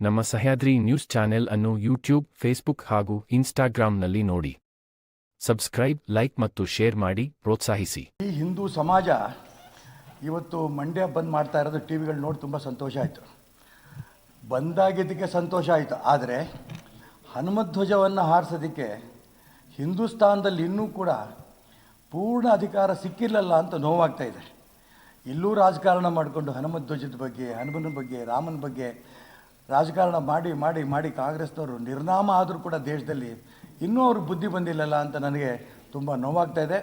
ನಮ್ಮ Sahyadri news channel ಅನ್ನು YouTube, Facebook ಹಾಗೂ ಇನ್ಸ್ಟಾಗ್ರಾಂನಲ್ಲಿ ನೋಡಿ. ಸಬ್ಸ್ಕ್ರೈಬ್, ಲೈಕ್ ಮತ್ತು ಶೇರ್ ಮಾಡಿ ಪ್ರೋತ್ಸಾಹಿಸಿ. ಈ ಹಿಂದೂ ಸಮಾಜ ಇವತ್ತು ಮಂಡ್ಯ ಬಂದ್ ಮಾಡ್ತಾ ಇರೋದು ಟಿವಿಗಳು ನೋಡಿ ತುಂಬ ಸಂತೋಷ ಆಯಿತು. ಬಂದಾಗಿದ್ದಕ್ಕೆ ಸಂತೋಷ ಆಯಿತು. ಆದರೆ ಹನುಮಧ್ವಜವನ್ನು ಹಾರಿಸೋದಕ್ಕೆ ಹಿಂದೂಸ್ತಾನದಲ್ಲಿ ಇನ್ನೂ ಕೂಡ ಪೂರ್ಣ ಅಧಿಕಾರ ಸಿಕ್ಕಿಲ್ಲಲ್ಲ ಅಂತ ನೋವಾಗ್ತಾ ಇದೆ. ಇಲ್ಲೂ ರಾಜಕಾರಣ ಮಾಡಿಕೊಂಡು ಹನುಮಧ್ವಜದ ಬಗ್ಗೆ, ಹನುಮನ ಬಗ್ಗೆ, ರಾಮನ ಬಗ್ಗೆ ರಾಜಕಾರಣ ಮಾಡಿ ಮಾಡಿ ಮಾಡಿ ಕಾಂಗ್ರೆಸ್ನವರು ನಿರ್ನಾಮ ಆದರೂ ಕೂಡ ದೇಶದಲ್ಲಿ ಇನ್ನೂ ಅವ್ರಿಗೆ ಬುದ್ಧಿ ಬಂದಿಲ್ಲಲ್ಲ ಅಂತ ನನಗೆ ತುಂಬ ನೋವಾಗ್ತಾ ಇದೆ.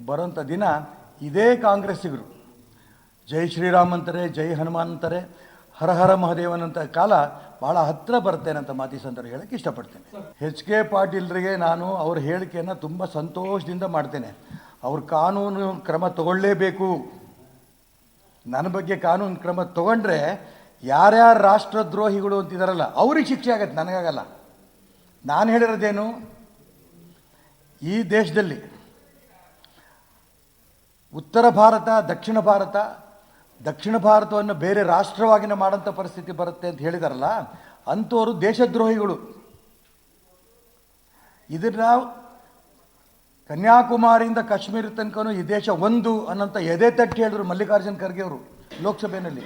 ಬರೋಂಥ ದಿನ ಇದೇ ಕಾಂಗ್ರೆಸ್ಸಿಗರು ಜೈ ಶ್ರೀರಾಮ್ ಅಂತಾರೆ, ಜೈ ಹನುಮಾನ್ ಅಂತಾರೆ, ಹರ ಹರ ಮಹಾದೇವನಂತ ಕಾಲ ಭಾಳ ಹತ್ತಿರ ಬರ್ತೇನೆ ಅಂತ ಮಾತಿ ಸಂದರ್ಭ ಹೇಳೋಕ್ಕೆ ಇಷ್ಟಪಡ್ತೇನೆ. H.K. ಪಾಟೀಲ್ರಿಗೆ ನಾನು ಅವ್ರ ಹೇಳಿಕೆಯನ್ನು ತುಂಬ ಸಂತೋಷದಿಂದ ಮಾಡ್ತೇನೆ. ಅವ್ರ ಕಾನೂನು ಕ್ರಮ ತಗೊಳ್ಳೇಬೇಕು. ನನ್ನ ಬಗ್ಗೆ ಕಾನೂನು ಕ್ರಮ ತಗೊಂಡ್ರೆ ಯಾರ್ಯಾರು ರಾಷ್ಟ್ರದ್ರೋಹಿಗಳು ಅಂತಿದ್ದಾರಲ್ಲ ಅವ್ರಿಗೆ ಶಿಕ್ಷೆ ಆಗತ್ತೆ, ನನಗಾಗಲ್ಲ. ನಾನು ಹೇಳಿರೋದೇನು, ಈ ದೇಶದಲ್ಲಿ ಉತ್ತರ ಭಾರತ, ದಕ್ಷಿಣ ಭಾರತವನ್ನು ಬೇರೆ ರಾಷ್ಟ್ರವಾಗಿನ ಮಾಡೋಂಥ ಪರಿಸ್ಥಿತಿ ಬರುತ್ತೆ ಅಂತ ಹೇಳಿದಾರಲ್ಲ, ಅಂಥವರು ದೇಶದ್ರೋಹಿಗಳು. ಇದನ್ನು ಕನ್ಯಾಕುಮಾರಿಯಿಂದ ಕಾಶ್ಮೀರ ತನಕನೂ ಈ ದೇಶ ಒಂದು ಅನ್ನೋಂಥ ಎದೆ ತಟ್ಟಿ ಹೇಳಿದ್ರು ಮಲ್ಲಿಕಾರ್ಜುನ್ ಖರ್ಗೆ ಅವರು ಲೋಕಸಭೆಯಲ್ಲಿ.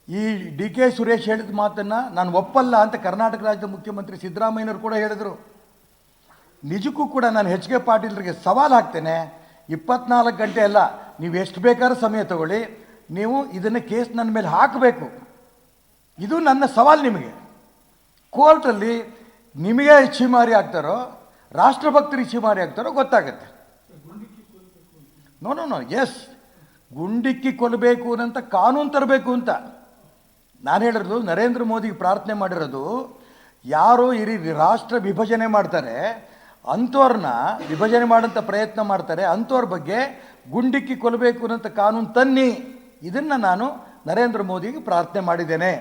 ಈ D.K. ಸುರೇಶ್ ಹೇಳಿದ ಮಾತನ್ನು ನಾನು ಒಪ್ಪಲ್ಲ ಅಂತ ಕರ್ನಾಟಕ ರಾಜ್ಯದ ಮುಖ್ಯಮಂತ್ರಿ ಸಿದ್ದರಾಮಯ್ಯನವರು ಕೂಡ ಹೇಳಿದರು. ನಿಜಕ್ಕೂ ಕೂಡ ನಾನು H.K. ಪಾಟೀಲ್ರಿಗೆ ಸವಾಲು ಹಾಕ್ತೇನೆ, 24 ಗಂಟೆ ಅಲ್ಲ, ನೀವು ಎಷ್ಟು ಬೇಕಾದ್ರೂ ಸಮಯ ತಗೊಳ್ಳಿ, ನೀವು ಇದನ್ನು ಕೇಸ್ ನನ್ನ ಮೇಲೆ ಹಾಕಬೇಕು. ಇದು ನನ್ನ ಸವಾಲು ನಿಮಗೆ. ಕೋರ್ಟಲ್ಲಿ ನಿಮಗೆ ಛೀಮಾರಿ ಆಗ್ತಾರೋ ರಾಷ್ಟ್ರಭಕ್ತರಿಗೆ ಛೀಮಾರಿ ಆಗ್ತಾರೋ ಗೊತ್ತಾಗತ್ತೆ. ನೋ ಎಸ್, ಗುಂಡಿಕ್ಕಿ ಕೊಲ್ಲಬೇಕು ಅನ್ನಂತ ಕಾನೂನು ತರಬೇಕು ಅಂತ ನಾನು ಹೇಳಿರೋದು. ನರೇಂದ್ರ ಮೋದಿಗೆ ಪ್ರಾರ್ಥನೆ ಮಾಡಿರೋದು, ಯಾರು ಈ ರಾಷ್ಟ್ರ ವಿಭಜನೆ ಮಾಡ್ತಾರೆ ಅಂಥವ್ರನ್ನ ವಿಭಜನೆ ಮಾಡೋಂಥ ಪ್ರಯತ್ನ ಮಾಡ್ತಾರೆ, ಅಂಥವ್ರ ಬಗ್ಗೆ ಗುಂಡಿಕ್ಕಿ ಕೊಲ್ಲಬೇಕು ಅನ್ನೋಂಥ ಕಾನೂನು ತನ್ನಿ. ಇದನ್ನು ನಾನು ನರೇಂದ್ರ ಮೋದಿಗೆ ಪ್ರಾರ್ಥನೆ ಮಾಡಿದ್ದೇನೆ.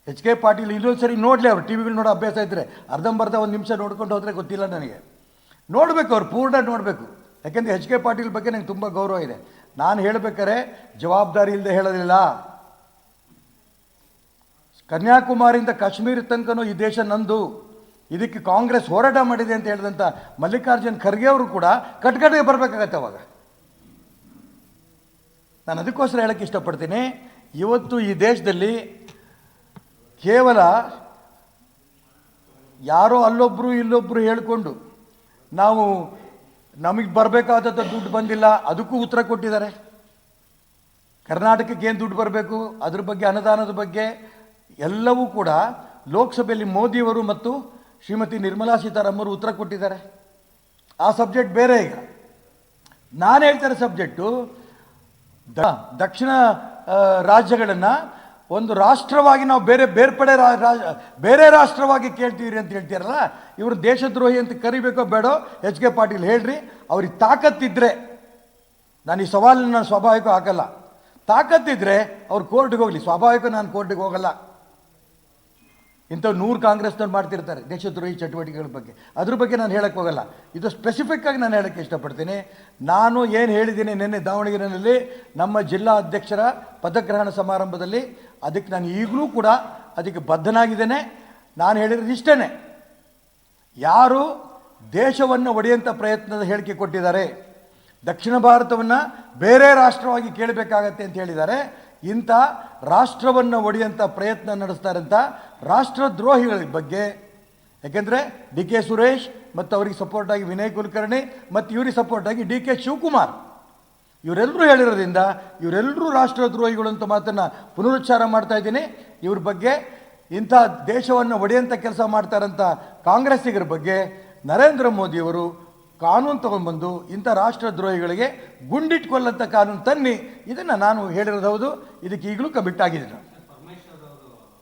H.K. ಪಾಟೀಲ್ ಇನ್ನೊಂದು ಸರಿ ನೋಡಲಿ, ಅವರು ಟಿವಿಗಳು ನೋಡೋ ಅಭ್ಯಾಸ ಇದ್ದರೆ ಅರ್ಧಂಬರ್ಧ ಒಂದು ನಿಮಿಷ ನೋಡ್ಕೊಂಡು ಹೋದರೆ ಗೊತ್ತಿಲ್ಲ ನನಗೆ. ನೋಡಬೇಕು, ಅವ್ರು ಪೂರ್ಣ ನೋಡಬೇಕು. ಯಾಕೆಂದರೆ H.K. ಪಾಟೀಲ್ ಬಗ್ಗೆ ನನಗೆ ತುಂಬ ಗೌರವ ಇದೆ. ನಾನು ಹೇಳಬೇಕಾದ್ರೆ ಜವಾಬ್ದಾರಿ ಇಲ್ಲದೆ ಹೇಳೋದಿಲ್ಲ. ಕನ್ಯಾಕುಮಾರಿಯಿಂದ ಕಾಶ್ಮೀರ ತನಕನೂ ಈ ದೇಶ ನಂದು, ಇದಕ್ಕೆ ಕಾಂಗ್ರೆಸ್ ಹೋರಾಟ ಮಾಡಿದೆ ಅಂತ ಹೇಳಿದಂಥ ಮಲ್ಲಿಕಾರ್ಜುನ್ ಖರ್ಗೆ ಅವರು ಕೂಡ ಕಟ್ಕಡೆಗೆ ಬರಬೇಕಾಗತ್ತೆ. ಅವಾಗ ನಾನು ಅದಕ್ಕೋಸ್ಕರ ಹೇಳೋಕ್ಕೆ ಇಷ್ಟಪಡ್ತೀನಿ, ಇವತ್ತು ಈ ದೇಶದಲ್ಲಿ ಕೇವಲ ಯಾರೋ ಅಲ್ಲೊಬ್ಬರು ಇಲ್ಲೊಬ್ಬರು ಹೇಳಿಕೊಂಡು ನಾವು ನಮಗೆ ಬರಬೇಕಾದಂಥ ದುಡ್ಡು ಬಂದಿಲ್ಲ ಅದಕ್ಕೂ ಉತ್ತರ ಕೊಟ್ಟಿದ್ದಾರೆ. ಕರ್ನಾಟಕಕ್ಕೆ ಏನು ದುಡ್ಡು ಬರಬೇಕು ಅದ್ರ ಬಗ್ಗೆ, ಅನುದಾನದ ಬಗ್ಗೆ ಎಲ್ಲವೂ ಕೂಡ ಲೋಕಸಭೆಯಲ್ಲಿ ಮೋದಿಯವರು ಮತ್ತು ಶ್ರೀಮತಿ ನಿರ್ಮಲಾ ಸೀತಾರಾಮನ್ ಉತ್ತರ ಕೊಟ್ಟಿದ್ದಾರೆ. ಆ ಸಬ್ಜೆಕ್ಟ್ ಬೇರೆ. ಈಗ ನಾನು ಹೇಳ್ತಾರೆ ಸಬ್ಜೆಕ್ಟು ದಕ್ಷಿಣ ರಾಜ್ಯಗಳನ್ನು ಒಂದು ರಾಷ್ಟ್ರವಾಗಿ ನಾವು ಬೇರೆ ರಾಷ್ಟ್ರವಾಗಿ ಕೇಳ್ತೀವಿ ಅಂತ ಹೇಳ್ತೀರಲ್ಲ, ಇವರು ದೇಶದ್ರೋಹಿ ಅಂತ ಕರಿಬೇಕೋ ಬೇಡೋ H.K. ಪಾಟೀಲ್ ಹೇಳ್ರಿ. ಅವ್ರಿಗೆ ತಾಕತ್ತಿದ್ರೆ, ನಾನು ಈ ಸವಾಲನ್ನು ನಾನು ಸ್ವಾಭಾವಿಕ ಹಾಕಲ್ಲ, ತಾಕತ್ತಿದ್ರೆ ಅವ್ರು ಕೋರ್ಟ್ಗೆ ಹೋಗಲಿ, ಸ್ವಾಭಾವಿಕ ನಾನು ಕೋರ್ಟಿಗೆ ಹೋಗಲ್ಲ. ಇಂಥವು 100 ಕಾಂಗ್ರೆಸ್ನವ್ರು ಮಾಡ್ತಿರ್ತಾರೆ ದೇಶದ್ರೋಹಿ ಚಟುವಟಿಕೆಗಳ ಬಗ್ಗೆ, ಅದ್ರ ಬಗ್ಗೆ ನಾನು ಹೇಳಕ್ಕೆ ಹೋಗಲ್ಲ. ಇದು ಸ್ಪೆಸಿಫಿಕ್ಕಾಗಿ ನಾನು ಹೇಳೋಕ್ಕೆ ಇಷ್ಟಪಡ್ತೀನಿ. ನಾನು ಏನು ಹೇಳಿದ್ದೀನಿ ನಿನ್ನೆ ದಾವಣಗೆರೆಯಲ್ಲಿ ನಮ್ಮ ಜಿಲ್ಲಾ ಅಧ್ಯಕ್ಷರ ಪದಗ್ರಹಣ ಸಮಾರಂಭದಲ್ಲಿ, ಅದಕ್ಕೆ ನಾನು ಈಗಲೂ ಕೂಡ ಅದಕ್ಕೆ ಬದ್ಧನಾಗಿದ್ದೇನೆ. ನಾನು ಹೇಳಿರೋದು ಇಷ್ಟೇ, ಯಾರು ದೇಶವನ್ನು ಒಡೆಯುವಂಥ ಪ್ರಯತ್ನದ ಹೇಳಿಕೆ ಕೊಟ್ಟಿದ್ದಾರೆ, ದಕ್ಷಿಣ ಭಾರತವನ್ನು ಬೇರೆ ರಾಷ್ಟ್ರವಾಗಿ ಕೇಳಬೇಕಾಗತ್ತೆ ಅಂತ ಹೇಳಿದ್ದಾರೆ, ಇಂಥ ರಾಷ್ಟ್ರವನ್ನು ಒಡೆಯುವಂಥ ಪ್ರಯತ್ನ ನಡೆಸ್ತಾರೆ ಅಂತ ರಾಷ್ಟ್ರದ್ರೋಹಿಗಳ ಬಗ್ಗೆ, ಯಾಕೆಂದರೆ D.K. ಸುರೇಶ್ ಮತ್ತು ಅವರಿಗೆ ಸಪೋರ್ಟಾಗಿ ವಿನಯ್ ಕುಲಕರ್ಣಿ ಮತ್ತು ಇವರಿಗೆ ಸಪೋರ್ಟಾಗಿ D.K. ಶಿವಕುಮಾರ್ ಇವರೆಲ್ಲರೂ ಹೇಳಿರೋದ್ರಿಂದ ಇವರೆಲ್ಲರೂ ರಾಷ್ಟ್ರದ್ರೋಹಿಗಳು ಅಂತ ಮಾತನ್ನು ಪುನರುಚ್ಚಾರ ಮಾಡ್ತಾ ಇದ್ದೀನಿ. ಇವ್ರ ಬಗ್ಗೆ, ಇಂಥ ದೇಶವನ್ನು ಒಡೆಯುವಂಥ ಕೆಲಸ ಮಾಡ್ತಾರಂಥ ಕಾಂಗ್ರೆಸ್ಸಿಗರ ಬಗ್ಗೆ ನರೇಂದ್ರ ಮೋದಿಯವರು ಕಾನೂನು ತೊಗೊಂಡ್ಬಂದು ಇಂಥ ರಾಷ್ಟ್ರದ್ರೋಹಿಗಳಿಗೆ ಗುಂಡಿಟ್ಕೊಳ್ಳಂಥ ಕಾನೂನು ತನ್ನಿ. ಇದನ್ನು ನಾನು ಹೇಳಿರೋದು ಹೌದು, ಇದಕ್ಕೆ ಈಗಲೂ ಕಮಿಟ್ ಆಗಿದ್ದೀನಿ.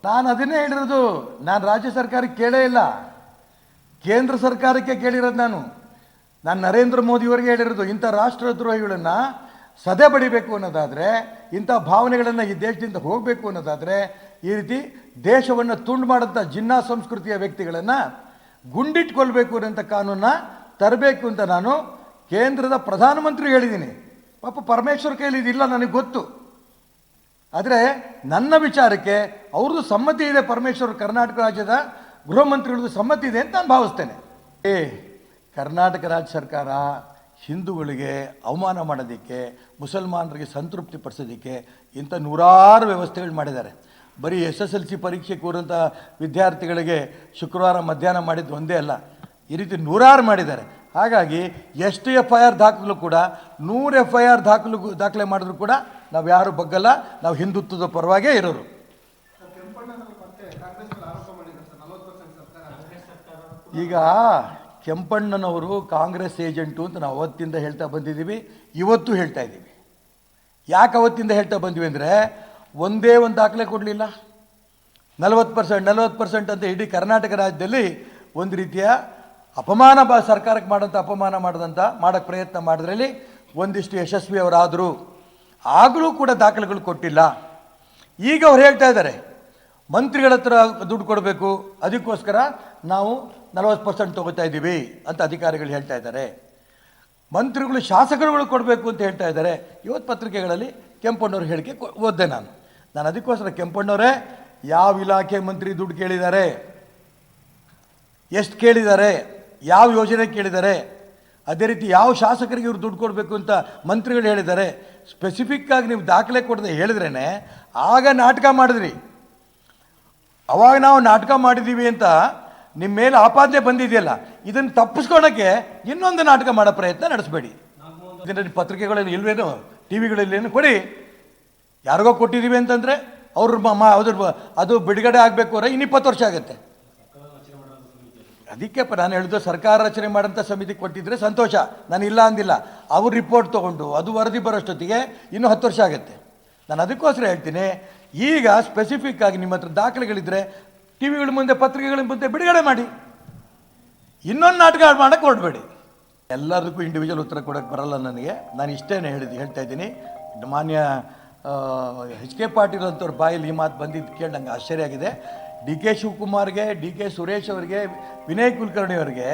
ನಾನು ಅದನ್ನೇ ಹೇಳಿರೋದು. ನಾನು ರಾಜ್ಯ ಸರ್ಕಾರಕ್ಕೆ ಕೇಳೇ ಇಲ್ಲ, ಕೇಂದ್ರ ಸರ್ಕಾರಕ್ಕೆ ಕೇಳಿರೋದು. ನಾನು ನರೇಂದ್ರ ಮೋದಿಯವರಿಗೆ ಹೇಳಿರೋದು, ಇಂಥ ರಾಷ್ಟ್ರದ್ರೋಹಿಗಳನ್ನು ಸದೆ ಬಡಿಬೇಕು ಅನ್ನೋದಾದರೆ, ಇಂಥ ಭಾವನೆಗಳನ್ನು ಈ ದೇಶದಿಂದ ಹೋಗಬೇಕು ಅನ್ನೋದಾದರೆ, ಈ ರೀತಿ ದೇಶವನ್ನು ತುಂಡು ಮಾಡೋಂಥ ಜಿನ್ನಾ ಸಂಸ್ಕೃತಿಯ ವ್ಯಕ್ತಿಗಳನ್ನು ಗುಂಡಿಟ್ಕೊಳ್ಬೇಕು ಅನ್ನೋಂಥ ಕಾನೂನನ್ನ ತರಬೇಕು ಅಂತ ನಾನು ಕೇಂದ್ರದ ಪ್ರಧಾನಮಂತ್ರಿ ಹೇಳಿದ್ದೀನಿ. ಪಾಪ ಪರಮೇಶ್ವರ್ ಕೈಲಿ ಇದಿಲ್ಲ ನನಗೆ ಗೊತ್ತು. ಆದರೆ ನನ್ನ ವಿಚಾರಕ್ಕೆ ಅವ್ರದ್ದು ಸಮ್ಮತಿ ಇದೆ, ಪರಮೇಶ್ವರ್ ಕರ್ನಾಟಕ ರಾಜ್ಯದ ಗೃಹ ಮಂತ್ರಿಗಳದ್ದು ಸಮ್ಮತಿ ಇದೆ ಅಂತ ನಾನು ಭಾವಿಸ್ತೇನೆ. ಕರ್ನಾಟಕ ರಾಜ್ಯ ಸರ್ಕಾರ ಹಿಂದೂಗಳಿಗೆ ಅವಮಾನ ಮಾಡೋದಕ್ಕೆ, ಮುಸಲ್ಮಾನರಿಗೆ ಸಂತೃಪ್ತಿ ಪಡಿಸೋದಕ್ಕೆ ಇಂಥ ನೂರಾರು ವ್ಯವಸ್ಥೆಗಳು ಮಾಡಿದ್ದಾರೆ. ಬರೀ SSLC ಪರೀಕ್ಷೆ ಕೂರಂಥ ವಿದ್ಯಾರ್ಥಿಗಳಿಗೆ ಶುಕ್ರವಾರ ಮಧ್ಯಾಹ್ನ ಮಾಡಿದ್ದು ಒಂದೇ ಅಲ್ಲ, ಈ ರೀತಿ ನೂರಾರು ಮಾಡಿದ್ದಾರೆ. ಹಾಗಾಗಿ ಎಷ್ಟು FIR ದಾಖಲು ಕೂಡ 100 FIR ದಾಖಲೆ ಮಾಡಿದ್ರು ಕೂಡ ನಾವು ಯಾರು ಬಗ್ಗಲ್ಲ, ನಾವು ಹಿಂದುತ್ವದ ಪರವಾಗೇ ಇರೋರು. ಈಗ ಕೆಂಪಣ್ಣನವರು ಕಾಂಗ್ರೆಸ್ ಏಜೆಂಟು ಅಂತ ನಾವು ಅವತ್ತಿಂದ ಹೇಳ್ತಾ ಬಂದಿದ್ದೀವಿ, ಇವತ್ತು ಹೇಳ್ತಾ ಇದ್ದೀವಿ. ಯಾಕೆ ಅವತ್ತಿಂದ ಹೇಳ್ತಾ ಬಂದ್ವಿ ಅಂದರೆ, ಒಂದೇ ಒಂದು ದಾಖಲೆ ಕೊಡಲಿಲ್ಲ. 40% ಅಂತ ಇಡೀ ಕರ್ನಾಟಕ ರಾಜ್ಯದಲ್ಲಿ ಒಂದು ರೀತಿಯ ಅಪಮಾನ ಸರ್ಕಾರಕ್ಕೆ ಮಾಡೋಂಥ ಅಪಮಾನ ಮಾಡೋಕ್ಕೆ ಪ್ರಯತ್ನ ಮಾಡೋದ್ರಲ್ಲಿ ಒಂದಿಷ್ಟು ಯಶಸ್ವಿ ಅವರಾದರು. ಆಗಲೂ ಕೂಡ ದಾಖಲೆಗಳು ಕೊಟ್ಟಿಲ್ಲ. ಈಗ ಅವ್ರು ಹೇಳ್ತಾ ಇದ್ದಾರೆ ಮಂತ್ರಿಗಳ ಹತ್ರ ದುಡ್ಡು ಕೊಡಬೇಕು, ಅದಕ್ಕೋಸ್ಕರ ನಾವು 40% ತೊಗೋತಾ ಇದ್ದೀವಿ ಅಂತ ಅಧಿಕಾರಿಗಳು ಹೇಳ್ತಾ ಇದ್ದಾರೆ. ಮಂತ್ರಿಗಳು ಶಾಸಕರುಗಳು ಕೊಡಬೇಕು ಅಂತ ಹೇಳ್ತಾ ಇದ್ದಾರೆ. ಇವತ್ತು ಪತ್ರಿಕೆಗಳಲ್ಲಿ ಕೆಂಪಣ್ಣವ್ರ ಹೇಳಿಕೆ ಓದಿದೆ ನಾನು. ಅದಕ್ಕೋಸ್ಕರ ಕೆಂಪಣ್ಣವರೇ, ಯಾವ ಇಲಾಖೆ ಮಂತ್ರಿ ದುಡ್ಡು ಕೇಳಿದ್ದಾರೆ, ಎಷ್ಟು ಕೇಳಿದ್ದಾರೆ, ಯಾವ ಯೋಜನೆ ಕೇಳಿದ್ದಾರೆ, ಅದೇ ರೀತಿ ಯಾವ ಶಾಸಕರಿಗೆ ಇವ್ರು ದುಡ್ಡು ಕೊಡಬೇಕು ಅಂತ ಮಂತ್ರಿಗಳು ಹೇಳಿದ್ದಾರೆ, ಸ್ಪೆಸಿಫಿಕ್ಕಾಗಿ ನೀವು ದಾಖಲೆ ಕೊಡದೆ ಹೇಳಿದ್ರೇ ಆಗ ನಾಟಕ ಮಾಡಿದ್ರಿ. ಅವಾಗ ನಾವು ನಾಟಕ ಮಾಡಿದ್ದೀವಿ ಅಂತ ನಿಮ್ಮ ಮೇಲೆ ಆಪಾದನೆ ಬಂದಿದೆಯಲ್ಲ, ಇದನ್ನು ತಪ್ಪಿಸ್ಕೊಳಕ್ಕೆ ಇನ್ನೊಂದು ನಾಟಕ ಮಾಡೋ ಪ್ರಯತ್ನ ನಡೆಸಬೇಡಿ. ಇದರಲ್ಲಿ ಪತ್ರಿಕೆಗಳಲ್ಲಿ ಇಲ್ವೇನು, ಟಿ ವಿಗಳಲ್ಲೇನು ಕೊಡಿ. ಯಾರಿಗೋ ಕೊಟ್ಟಿದ್ದೀವಿ ಅಂತಂದರೆ ಅದು ಬಿಡುಗಡೆ ಆಗಬೇಕು ಅಂದರೆ ಇನ್ನು 20 ವರ್ಷ ಆಗುತ್ತೆ. ಅದಕ್ಕೆ ನಾನು ಹೇಳಿದ್ದು, ಸರ್ಕಾರ ರಚನೆ ಮಾಡೋಂಥ ಸಮಿತಿ ಕೊಟ್ಟಿದ್ದರೆ ಸಂತೋಷ, ನಾನು ಇಲ್ಲ ಅಂದಿಲ್ಲ. ಅವ್ರು ರಿಪೋರ್ಟ್ ತೊಗೊಂಡು ಅದು ವರದಿ ಬರೋಷ್ಟೊತ್ತಿಗೆ ಇನ್ನೂ 10 ವರ್ಷ ಆಗುತ್ತೆ. ನಾನು ಅದಕ್ಕೋಸ್ಕರ ಹೇಳ್ತೀನಿ, ಈಗ ಸ್ಪೆಸಿಫಿಕ್ ಆಗಿ ನಿಮ್ಮ ಹತ್ರ ದಾಖಲೆಗಳಿದ್ದರೆ ಟಿ ವಿಗಳ ಮುಂದೆ, ಪತ್ರಿಕೆಗಳ ಮುಂದೆ ಬಿಡುಗಡೆ ಮಾಡಿ. ಇನ್ನೊಂದು ನಾಟಕ ಮಾಡೋಕ್ಕೆ ಹೊರಡಬೇಡಿ. ಎಲ್ಲದಕ್ಕೂ ಇಂಡಿವಿಜುವಲ್ ಉತ್ತರ ಕೊಡೋಕ್ಕೆ ಬರಲ್ಲ ನನಗೆ. ನಾನು ಇಷ್ಟೇ ಹೇಳ್ತಾ ಇದ್ದೀನಿ. ಮಾನ್ಯ HK ಪಾಟೀಲ್ ಅಂತವ್ರ ಬಾಯಲ್ಲಿ ಈ ಮಾತು ಬಂದಿದ್ದು ಕೇಳಿ ನಂಗೆ ಆಶ್ಚರ್ಯ ಆಗಿದೆ. DK ಶಿವಕುಮಾರ್ಗೆ, DK ಸುರೇಶ್ ಅವರಿಗೆ, ವಿನಯ್ ಕುಲಕರ್ಣಿ ಅವರಿಗೆ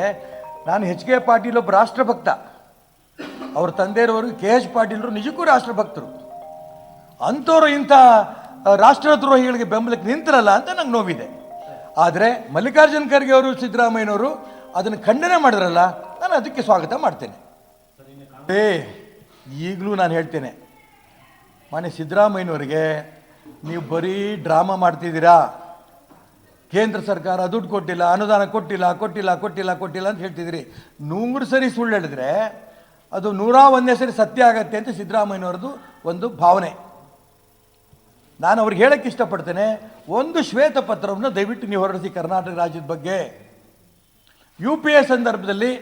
ನಾನು HK ಪಾಟೀಲ್ ಒಬ್ಬ ರಾಷ್ಟ್ರಭಕ್ತ, ಅವ್ರ ತಂದೆಯವರು KH ಪಾಟೀಲರು ನಿಜಕ್ಕೂ ರಾಷ್ಟ್ರಭಕ್ತರು. ಅಂಥವ್ರು ಇಂಥ ರಾಷ್ಟ್ರದ್ರೋಹಿಗಳಿಗೆ ಬೆಂಬಲಕ್ಕೆ ನಿಂತಿರಲ್ಲ ಅಂತ ನಂಗೆ ನೋವಿದೆ. ಆದರೆ ಮಲ್ಲಿಕಾರ್ಜುನ್ ಖರ್ಗೆ ಅವರು, ಸಿದ್ದರಾಮಯ್ಯನವರು ಅದನ್ನು ಖಂಡನೆ ಮಾಡಿದ್ರಲ್ಲ, ನಾನು ಅದಕ್ಕೆ ಸ್ವಾಗತ ಮಾಡ್ತೇನೆ. ಈಗಲೂ ನಾನು ಹೇಳ್ತೇನೆ, ಮಾನ್ಯ ಸಿದ್ದರಾಮಯ್ಯನವರಿಗೆ, ನೀವು ಬರೀ ಡ್ರಾಮಾ ಮಾಡ್ತಿದ್ದೀರಾ. ಕೇಂದ್ರ ಸರ್ಕಾರ ದುಡ್ಡು ಕೊಟ್ಟಿಲ್ಲ, ಅನುದಾನ ಕೊಟ್ಟಿಲ್ಲ ಅಂತ ಹೇಳ್ತಿದ್ದೀರಿ. 100 ಸರಿ ಸುಳ್ಳು ಹೇಳಿದ್ರೆ ಅದು 101ನೇ ಸರಿ ಸತ್ಯ ಆಗತ್ತೆ ಅಂತ ಸಿದ್ದರಾಮಯ್ಯನವ್ರದ್ದು ಒಂದು ಭಾವನೆ. ನಾನು ಅವ್ರಿಗೆ ಹೇಳಕ್ಕೆ ಇಷ್ಟಪಡ್ತೇನೆ, ಒಂದು ಶ್ವೇತಪತ್ರವನ್ನು ದಯವಿಟ್ಟು ನೀವು ಹೊರಡಿಸಿ ಕರ್ನಾಟಕ ರಾಜ್ಯದ ಬಗ್ಗೆ. UPA ಸಂದರ್ಭದಲ್ಲಿ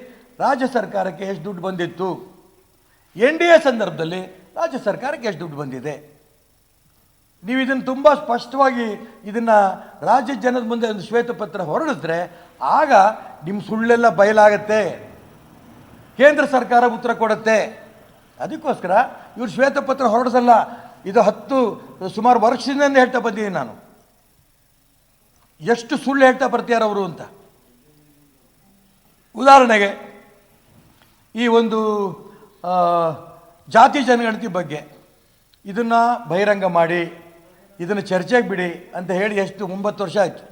ರಾಜ್ಯ ಸರ್ಕಾರಕ್ಕೆ ಎಷ್ಟು ದುಡ್ಡು ಬಂದಿತ್ತು, NDA ಸಂದರ್ಭದಲ್ಲಿ ರಾಜ್ಯ ಸರ್ಕಾರಕ್ಕೆ ಎಷ್ಟು ದುಡ್ಡು ಬಂದಿದೆ. ನೀವು ಇದನ್ನು ತುಂಬ ಸ್ಪಷ್ಟವಾಗಿ ಇದನ್ನು ರಾಜ್ಯ ಜನದ ಮುಂದೆ ಒಂದು ಶ್ವೇತಪತ್ರ ಹೊರಡಿದ್ರೆ ಆಗ ನಿಮ್ಮ ಸುಳ್ಳೆಲ್ಲ ಬಯಲಾಗತ್ತೆ, ಕೇಂದ್ರ ಸರ್ಕಾರ ಉತ್ತರ ಕೊಡುತ್ತೆ. ಅದಕ್ಕೋಸ್ಕರ ಇವರು ಶ್ವೇತಪತ್ರ ಹೊರಡಿಸಲ್ಲ. ಇದು ಸುಮಾರು ವರ್ಷದಿಂದ ಹೇಳ್ತಾ ಬಂದಿದ್ದೀನಿ ನಾನು, ಎಷ್ಟು ಸುಳ್ಳು ಹೇಳ್ತಾ ಬರ್ತೀಯಾರ ಅವರು ಅಂತ. ಉದಾಹರಣೆಗೆ ಈ ಒಂದು ಜಾತಿ ಜನಗಣತಿ ಬಗ್ಗೆ ಇದನ್ನು ಬಹಿರಂಗ ಮಾಡಿ, ಇದನ್ನು ಚರ್ಚೆಗೆ ಬಿಡಿ ಅಂತ ಹೇಳಿ ಎಷ್ಟು 9 ವರ್ಷ ಆಯಿತು.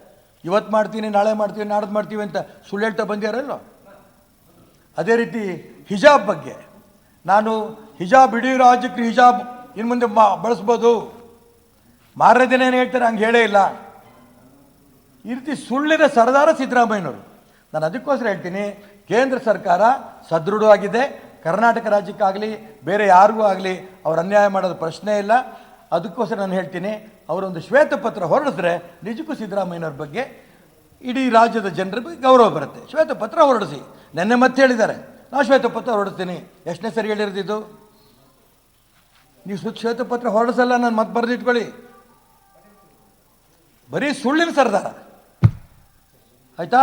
ಇವತ್ತು ಮಾಡ್ತೀನಿ, ನಾಳೆ ಮಾಡ್ತೀವಿ, ನಾಡ್ದು ಮಾಡ್ತೀವಿ ಅಂತ ಸುಳ್ಳು ಹೇಳ್ತಾ ಬಂದಿಯಾರಲ್ಲ. ಅದೇ ರೀತಿ ಹಿಜಾಬ್ ಬಗ್ಗೆ ನಾನು ಹಿಜಾಬ್ ಇಡೀ ರಾಜ್ಯಕ್ಕೆ ಹಿಜಾಬ್ ಇನ್ನು ಮುಂದೆ ಬಳಸ್ಬೋದು, ಮಾರನೇ ದಿನ ಏನು ಹೇಳ್ತಾರೆ ಹಂಗೆ ಹೇಳೇ ಇಲ್ಲ. ಈ ರೀತಿ ಸುಳ್ಳಿನ ಸರದಾರ ಸಿದ್ದರಾಮಯ್ಯನವರು. ನಾನು ಅದಕ್ಕೋಸ್ಕರ ಹೇಳ್ತೀನಿ, ಕೇಂದ್ರ ಸರ್ಕಾರ ಸದೃಢವಾಗಿದೆ. ಕರ್ನಾಟಕ ರಾಜ್ಯಕ್ಕಾಗಲಿ ಬೇರೆ ಯಾರಿಗೂ ಆಗಲಿ ಅವ್ರು ಅನ್ಯಾಯ ಮಾಡೋದು ಪ್ರಶ್ನೆ ಇಲ್ಲ. ಅದಕ್ಕೋಸ್ಕರ ನಾನು ಹೇಳ್ತೀನಿ, ಅವರೊಂದು ಶ್ವೇತಪತ್ರ ಹೊರಡಿದ್ರೆ ನಿಜಕ್ಕೂ ಸಿದ್ದರಾಮಯ್ಯನವ್ರ ಬಗ್ಗೆ ಇಡೀ ರಾಜ್ಯದ ಜನರ ಬಗ್ಗೆ ಗೌರವ ಬರುತ್ತೆ. ಶ್ವೇತಪತ್ರ ಹೊರಡಿಸಿ. ನೆನ್ನೆ ಮತ್ತೆ ಹೇಳಿದ್ದಾರೆ, ನಾವು ಶ್ವೇತಪತ್ರ ಹೊರಡಿಸ್ತೀನಿ. ಎಷ್ಟನೇ ಸರಿ ಹೇಳಿರ್ತಿದ್ದು? ನೀವು ಶ್ವೇತಪತ್ರ ಹೊರಡಿಸಲ್ಲ, ನಾನು ಮತ್ತೆ ಬರೆದಿಟ್ಕೊಳ್ಳಿ. ಬರೀ ಸುಳ್ಳಿನ ಸರ್ದಾರ, ಆಯಿತಾ?